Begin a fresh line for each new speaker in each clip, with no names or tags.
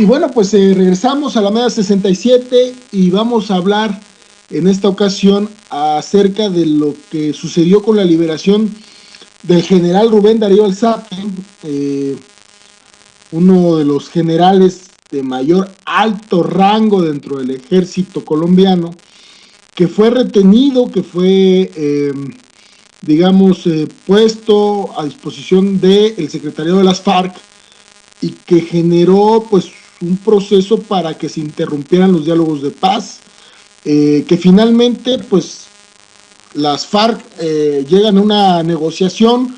Y bueno, pues regresamos a la Mega 67 y vamos a hablar en esta ocasión acerca de lo que sucedió con la liberación del general Rubén Darío Alzate, eh, uno de los generales de mayor alto rango dentro del ejército colombiano, que fue retenido, que fue, puesto a disposición del secretariado de las FARC y que generó pues un proceso para que se interrumpieran los diálogos de paz, que finalmente pues las FARC llegan a una negociación,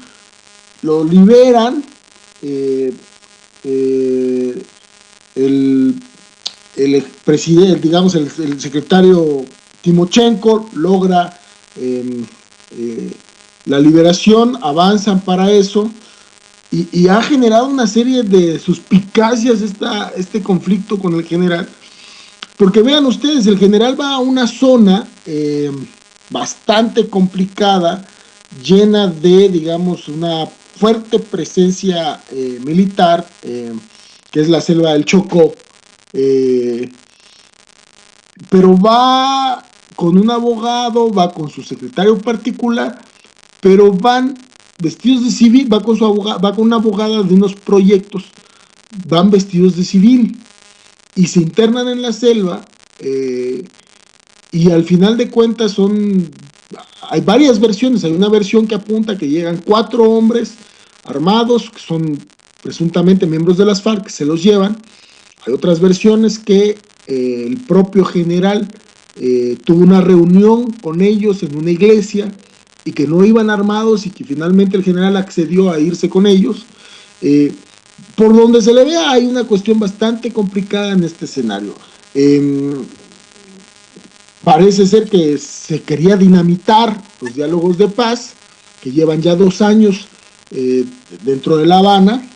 lo liberan, eh, eh, el, el presidente, digamos el secretario Timochenko logra eh, la liberación, avanzan para eso. Y ha generado una serie de suspicacias este conflicto con el general, porque vean ustedes, el general va a una zona bastante complicada, llena de, digamos, una fuerte presencia militar, que es la selva del Chocó, pero va con un abogado, va con su secretario particular, pero van vestidos de civil, va con su abogada, va con una abogada de unos proyectos, van vestidos de civil y se internan en la selva, y al final de cuentas hay varias versiones. Hay una versión que apunta que llegan 4 hombres armados, que son presuntamente miembros de las FARC, que se los llevan. Hay otras versiones que el propio general tuvo una reunión con ellos en una iglesia y que no iban armados y que finalmente el general accedió a irse con ellos. Por donde se le vea, hay una cuestión bastante complicada en este escenario. Parece ser que se quería dinamitar los diálogos de paz, que llevan ya 2 años dentro de La Habana.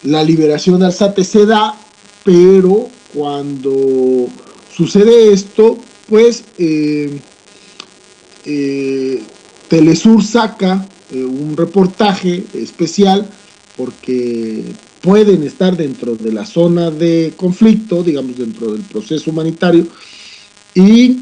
La liberación de Alzate se da, pero cuando sucede esto, pues Telesur saca un reportaje especial porque pueden estar dentro de la zona de conflicto, digamos dentro del proceso humanitario, y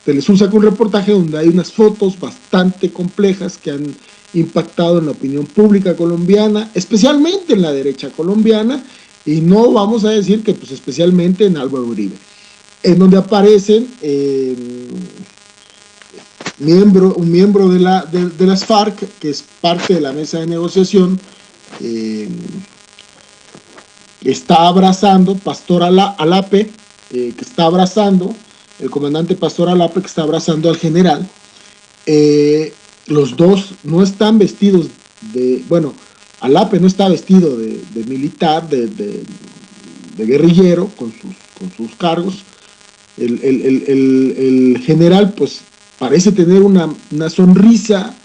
Telesur saca un reportaje donde hay unas fotos bastante complejas que han impactado en la opinión pública colombiana, especialmente en la derecha colombiana, y no vamos a decir que pues especialmente en Álvaro Uribe, en donde aparecen un miembro de las FARC, que es parte de la mesa de negociación, está abrazando, Pastor Alape, que está abrazando, el comandante Pastor Alape, que está abrazando al general. Los dos no están vestidos bueno, Alape no está vestido de militar, de guerrillero, con sus cargos. El general, pues, parece tener una sonrisa,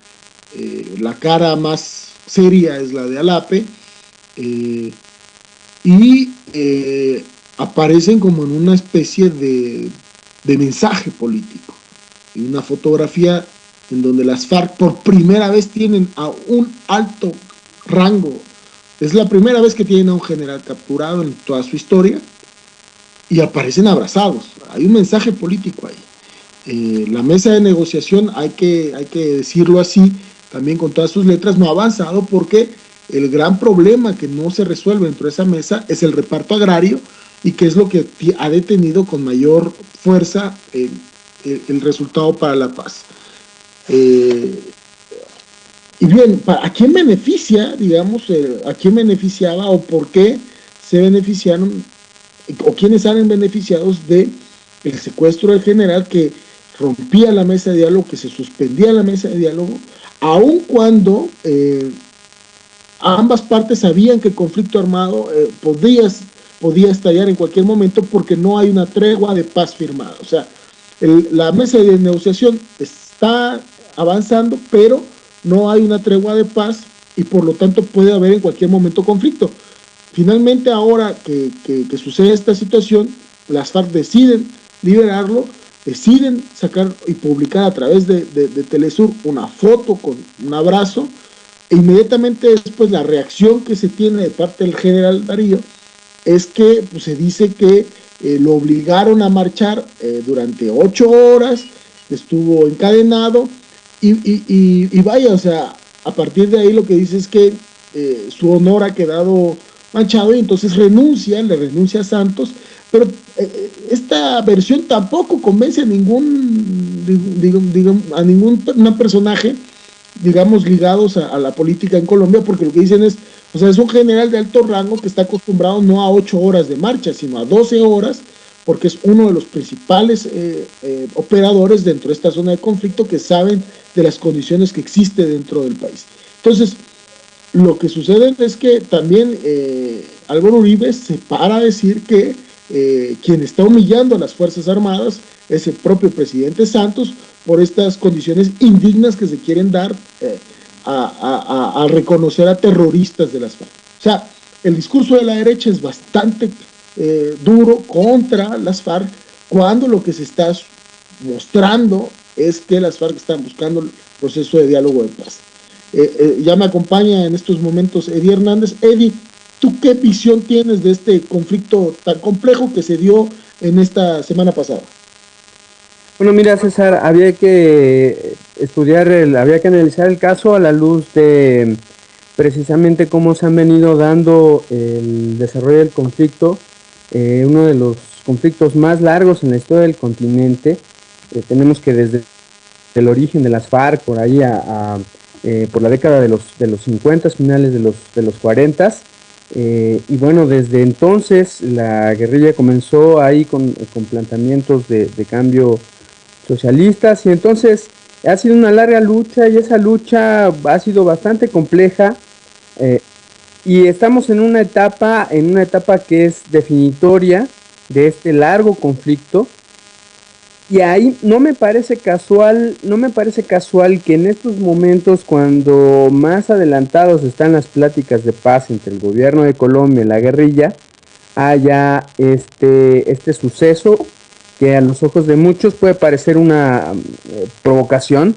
la cara más seria es la de Alape, y aparecen como en una especie de mensaje político, en una fotografía en donde las FARC por primera vez tienen a un alto rango. Es la primera vez que tienen a un general capturado en toda su historia y aparecen abrazados. Hay un mensaje político ahí. La mesa de negociación, hay que decirlo así, también con todas sus letras, no ha avanzado porque el gran problema que no se resuelve dentro de esa mesa es el reparto agrario, y que es lo que ha detenido con mayor fuerza el resultado para la paz. Y bien, ¿a quién beneficia, digamos, a quién beneficiaba o por qué se beneficiaron o quiénes salen beneficiados de el secuestro del general, que rompía la mesa de diálogo, que se suspendía la mesa de diálogo, aun cuando ambas partes sabían que el conflicto armado podía estallar en cualquier momento porque no hay una tregua de paz firmada? O sea, la mesa de negociación está avanzando, pero no hay una tregua de paz y por lo tanto puede haber en cualquier momento conflicto. Finalmente, ahora que sucede esta situación, las FARC deciden liberarlo, deciden sacar y publicar a través de Telesur una foto con un abrazo, E inmediatamente después la reacción que se tiene de parte del general Darío es que pues, se dice que lo obligaron a marchar durante 8 horas, estuvo encadenado y vaya, o sea, a partir de ahí lo que dice es que su honor ha quedado manchado y entonces le renuncia a Santos, pero esta versión tampoco convence a ningún personaje, digamos, ligados a la política en Colombia, porque lo que dicen es, o sea, es un general de alto rango que está acostumbrado no a 8 horas de marcha, sino a 12 horas, porque es uno de los principales operadores dentro de esta zona de conflicto que saben de las condiciones que existe dentro del país. Entonces, lo que sucede es que también Álvaro Uribe se para a decir que quien está humillando a las Fuerzas Armadas es el propio presidente Santos por estas condiciones indignas que se quieren dar a reconocer a terroristas de las FARC. O sea, el discurso de la derecha es bastante duro contra las FARC cuando lo que se está mostrando es que las FARC están buscando el proceso de diálogo de paz. Ya me acompaña en estos momentos Eddie Hernández. Eddie, ¿tú qué visión tienes de este conflicto tan complejo que se dio en esta semana pasada?
Bueno, mira, César, había que había que analizar el caso a la luz de precisamente cómo se han venido dando el desarrollo del conflicto, uno de los conflictos más largos en la historia del continente. Tenemos que desde el origen de las FARC, por ahí por la década de los 50, finales de los 40, y bueno, desde entonces la guerrilla comenzó ahí con planteamientos de cambio socialistas, y entonces ha sido una larga lucha y esa lucha ha sido bastante compleja, y estamos en una etapa que es definitoria de este largo conflicto. Y ahí no me parece casual que en estos momentos, cuando más adelantados están las pláticas de paz entre el gobierno de Colombia y la guerrilla, haya este suceso que a los ojos de muchos puede parecer una provocación,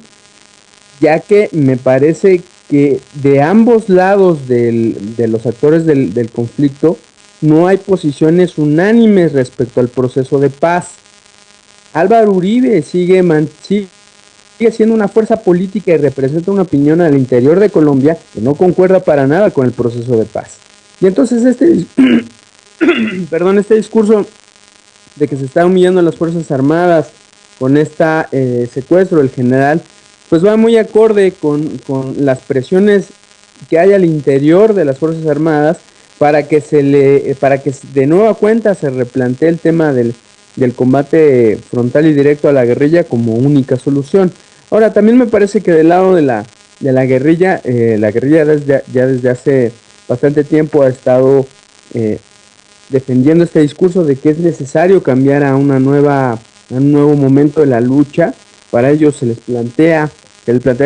ya que me parece que de ambos lados de los actores del conflicto no hay posiciones unánimes respecto al proceso de paz. Álvaro Uribe sigue siendo una fuerza política y representa una opinión al interior de Colombia que no concuerda para nada con el proceso de paz. Y entonces este discurso de que se está humillando a las Fuerzas Armadas con secuestro del general, pues va muy acorde con las presiones que hay al interior de las Fuerzas Armadas para que de nueva cuenta se replantee el tema del combate frontal y directo a la guerrilla como única solución. Ahora, también me parece que del lado de la guerrilla, ya desde hace bastante tiempo ha estado defendiendo este discurso de que es necesario cambiar a un nuevo momento de la lucha. Para ello se les plantea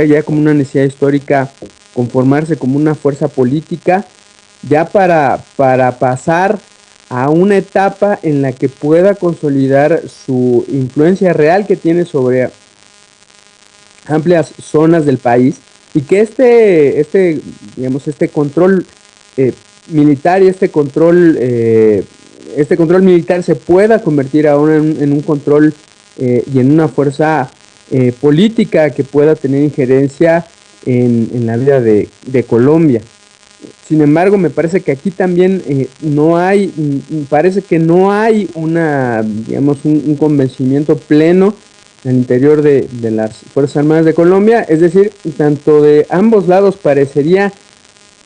ya como una necesidad histórica conformarse como una fuerza política, ya para pasar a una etapa en la que pueda consolidar su influencia real que tiene sobre amplias zonas del país, y que este control militar y este control militar se pueda convertir ahora en un control y en una fuerza política que pueda tener injerencia en la vida de Colombia. Sin embargo, me parece que aquí también parece que no hay un convencimiento pleno al interior de las Fuerzas Armadas de Colombia. Es decir, tanto de ambos lados parecería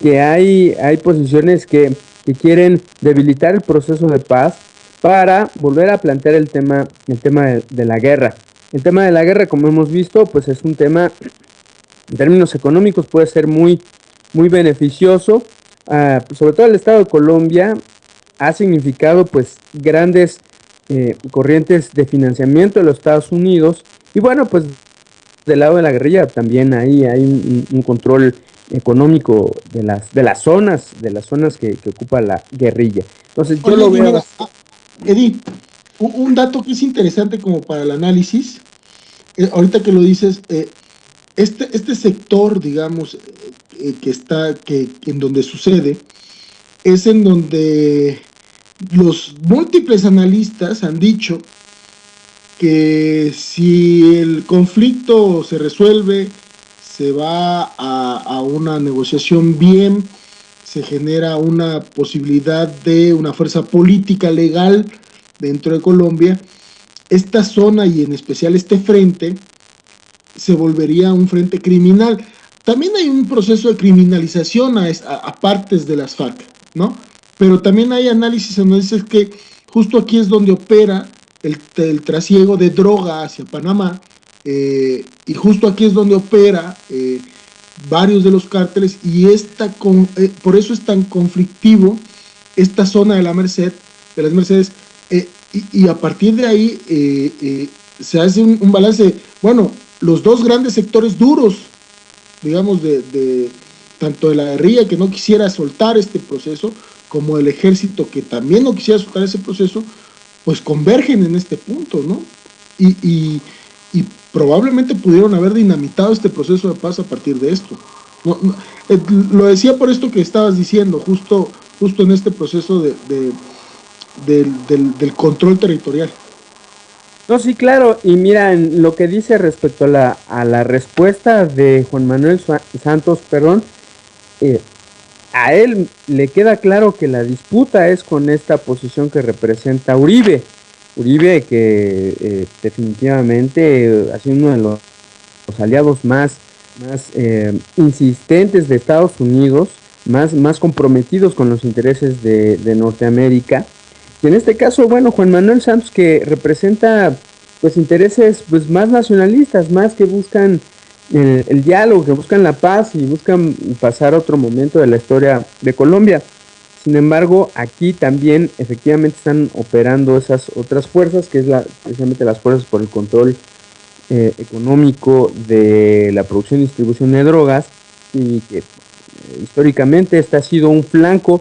que hay posiciones que quieren debilitar el proceso de paz para volver a plantear el tema de la guerra. El tema de la guerra, como hemos visto, pues es un tema, en términos económicos, puede ser muy beneficioso, sobre todo el Estado de Colombia ha significado pues grandes corrientes de financiamiento de los Estados Unidos, y bueno, pues del lado de la guerrilla también ahí hay un control económico de las zonas que ocupa la guerrilla. Entonces yo lo veo.
Mira, Eddie, un dato que es interesante como para el análisis, ahorita que lo dices, este sector, digamos, en donde sucede, es en donde los múltiples analistas han dicho que si el conflicto se resuelve, se va a una negociación bien, se genera una posibilidad de una fuerza política legal dentro de Colombia, esta zona y en especial este frente se volvería un frente criminal. También hay un proceso de criminalización a partes de las FARC, ¿no? Pero también hay análisis en donde dice que justo aquí es donde opera el trasiego de droga hacia Panamá, y justo aquí es donde opera varios de los cárteles, y por eso es tan conflictivo esta zona de las Mercedes, y a partir de ahí se hace un balance. Bueno, los dos grandes sectores duros, digamos, tanto de la guerrilla, que no quisiera soltar este proceso, como el ejército, que también no quisiera soltar ese proceso, pues convergen en este punto, ¿no? Y probablemente pudieron haber dinamitado este proceso de paz a partir de esto. Lo decía por esto que estabas diciendo, justo en este proceso del control territorial.
No, sí, claro, y mira, en lo que dice respecto a la respuesta de Juan Manuel Santos, a él le queda claro que la disputa es con esta posición que representa Uribe. Uribe que definitivamente ha sido uno de los aliados más insistentes de Estados Unidos, más comprometidos con los intereses de Norteamérica. Y en este caso, bueno, Juan Manuel Santos, que representa pues intereses pues más nacionalistas, más que buscan el diálogo, que buscan la paz y buscan pasar a otro momento de la historia de Colombia. Sin embargo, aquí también efectivamente están operando esas otras fuerzas, que es precisamente las fuerzas por el control económico de la producción y distribución de drogas, y que históricamente este ha sido un flanco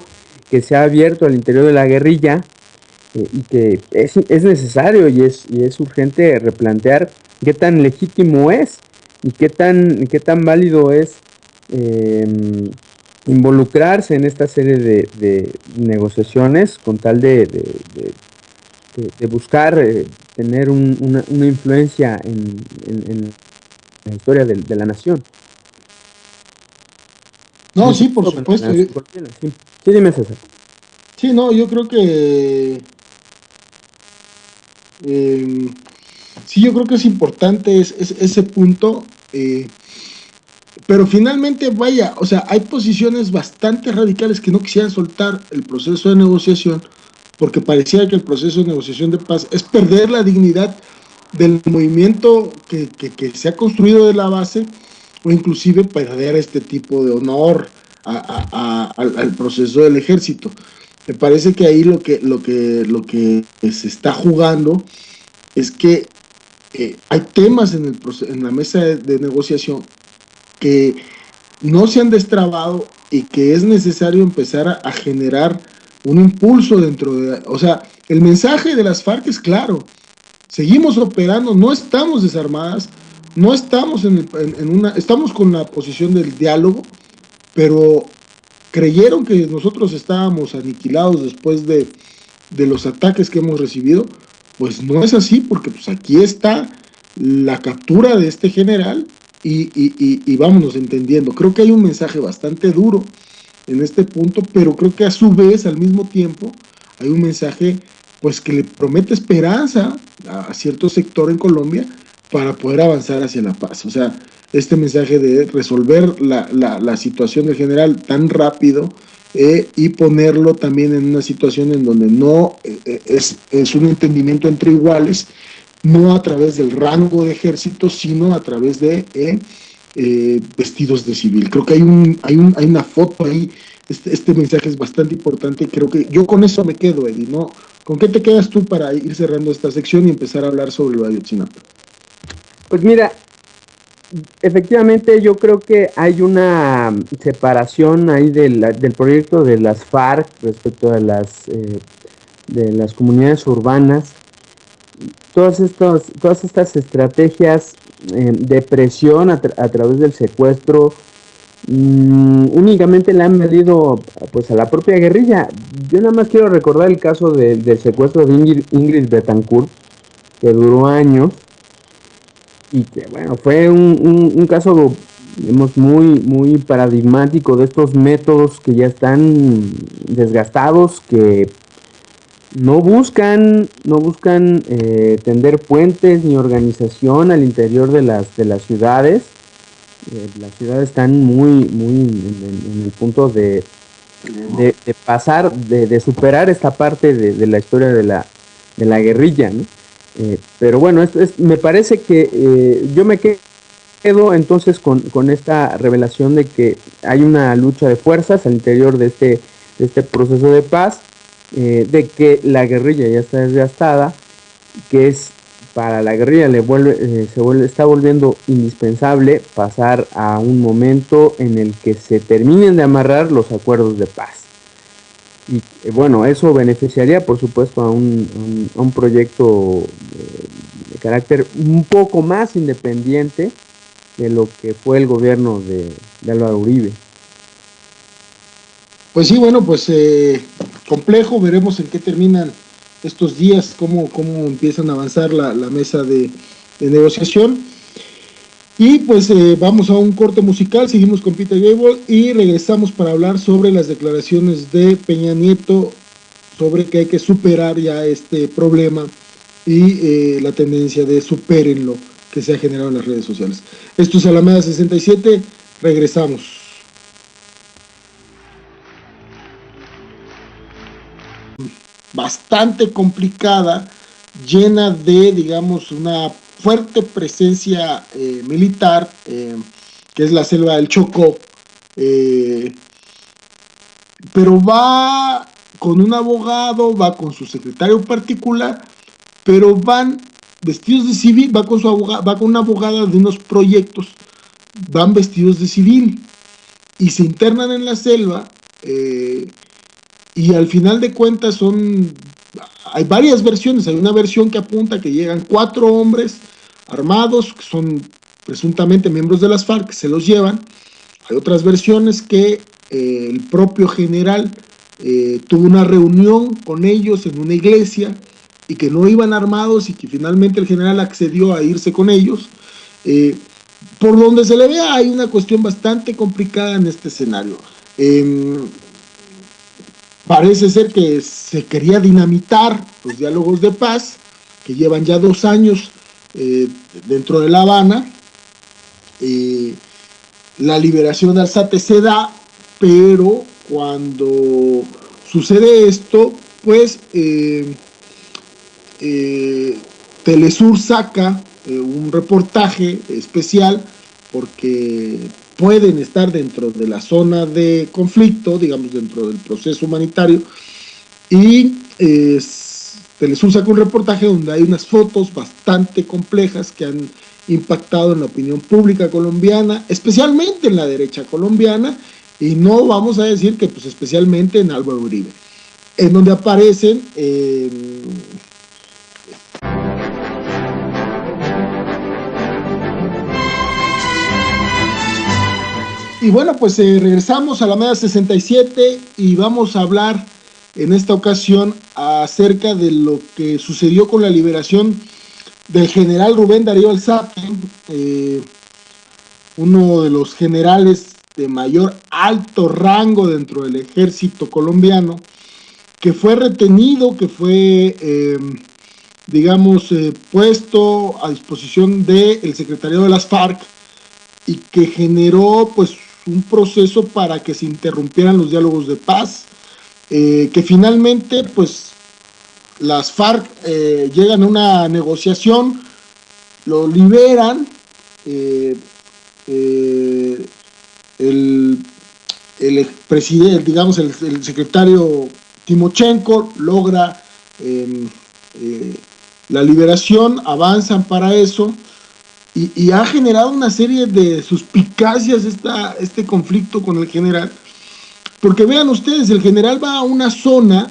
que se ha abierto al interior de la guerrilla, y que es necesario y es urgente replantear qué tan legítimo es y qué tan válido es involucrarse en esta serie de negociaciones con tal de buscar tener una influencia en la historia de la nación.
No, sí, por supuesto.
Sí, dime, César.
Sí, no, yo creo que sí, yo creo que es importante ese punto, pero finalmente, vaya, o sea, hay posiciones bastante radicales que no quisieran soltar el proceso de negociación, porque parecía que el proceso de negociación de paz es perder la dignidad del movimiento que se ha construido de la base, o inclusive perder este tipo de honor al proceso del ejército. Me parece que ahí lo que se está jugando es que hay temas en la mesa de negociación que no se han destrabado y que es necesario empezar a generar un impulso dentro de... O sea, el mensaje de las FARC es claro: seguimos operando, no estamos desarmadas, no estamos estamos con la posición del diálogo, pero creyeron que nosotros estábamos aniquilados después de los ataques que hemos recibido. Pues no es así, porque pues aquí está la captura de este general y vámonos entendiendo. Creo que hay un mensaje bastante duro en este punto, pero creo que a su vez, al mismo tiempo, hay un mensaje pues que le promete esperanza a cierto sector en Colombia para poder avanzar hacia la paz. O sea, este mensaje de resolver la situación del general tan rápido, y ponerlo también en una situación en donde no es un entendimiento entre iguales, no a través del rango de ejército, sino a través de vestidos de civil. Creo que hay una foto ahí. Este mensaje es bastante importante y creo que yo con eso me quedo, Eddie, ¿no? ¿Con qué te quedas tú para ir cerrando esta sección y empezar a hablar sobre el Ayotzinapa?
Pues mira, efectivamente yo creo que hay una separación ahí del proyecto de las FARC respecto de las comunidades urbanas. Todas estas estrategias de presión a través del secuestro únicamente le han medido pues a la propia guerrilla. Yo nada más quiero recordar el caso del secuestro de Ingrid Betancourt, que duró años y que bueno, fue un caso, digamos, muy paradigmático de estos métodos que ya están desgastados, que no buscan tender puentes ni organización al interior de las ciudades. Las ciudades están muy en el punto de pasar, de superar esta parte de la historia de la guerrilla, ¿no? Pero bueno, me parece que yo me quedo entonces con esta revelación de que hay una lucha de fuerzas al interior de este proceso de paz, de que la guerrilla ya está desgastada, que es para la guerrilla está volviendo indispensable pasar a un momento en el que se terminen de amarrar los acuerdos de paz. Y bueno, eso beneficiaría por supuesto a un proyecto de carácter un poco más independiente de lo que fue el gobierno de Álvaro Uribe.
Pues sí, bueno, pues complejo, veremos en qué terminan estos días, cómo empiezan a avanzar la mesa de negociación. Y pues vamos a un corte musical, seguimos con Peter Gabriel y regresamos para hablar sobre las declaraciones de Peña Nieto sobre que hay que superar ya este problema y la tendencia de supérenlo que se ha generado en las redes sociales. Esto es Alameda 67, regresamos. Bastante complicada, llena de, digamos, una fuerte presencia militar, que es la selva del Chocó, pero va con un abogado, va con su secretario particular, pero van vestidos de civil, va con una abogada de unos proyectos, van vestidos de civil y se internan en la selva. Y al final de cuentas hay varias versiones. Hay una versión que apunta que llegan 4 hombres armados, que son presuntamente miembros de las FARC, que se los llevan. Hay otras versiones que el propio general tuvo una reunión con ellos en una iglesia y que no iban armados y que finalmente el general accedió a irse con ellos. Por donde se le vea, hay una cuestión bastante complicada en este escenario. Parece ser que se quería dinamitar los diálogos de paz, que llevan ya 2 años dentro de La Habana. La liberación de Alzate se da, pero cuando sucede esto, pues Telesur saca un reportaje especial porque pueden estar dentro de la zona de conflicto, digamos dentro del proceso humanitario, y Telesur saca un reportaje donde hay unas fotos bastante complejas que han impactado en la opinión pública colombiana, especialmente en la derecha colombiana, y no vamos a decir que pues especialmente en Álvaro Uribe, en donde aparecen y bueno, pues regresamos a la Alameda 67 y vamos a hablar en esta ocasión acerca de lo que sucedió con la liberación del general Rubén Darío Alzate, uno de los generales de mayor alto rango dentro del ejército colombiano, que fue retenido, que fue, puesto a disposición del secretariado de las FARC y que generó pues un proceso para que se interrumpieran los diálogos de paz, que finalmente pues las FARC llegan a una negociación, lo liberan, el presidente, digamos el secretario Timochenko logra la liberación, avanzan para eso. Y ha generado una serie de suspicacias este conflicto con el general, porque vean ustedes, el general va a una zona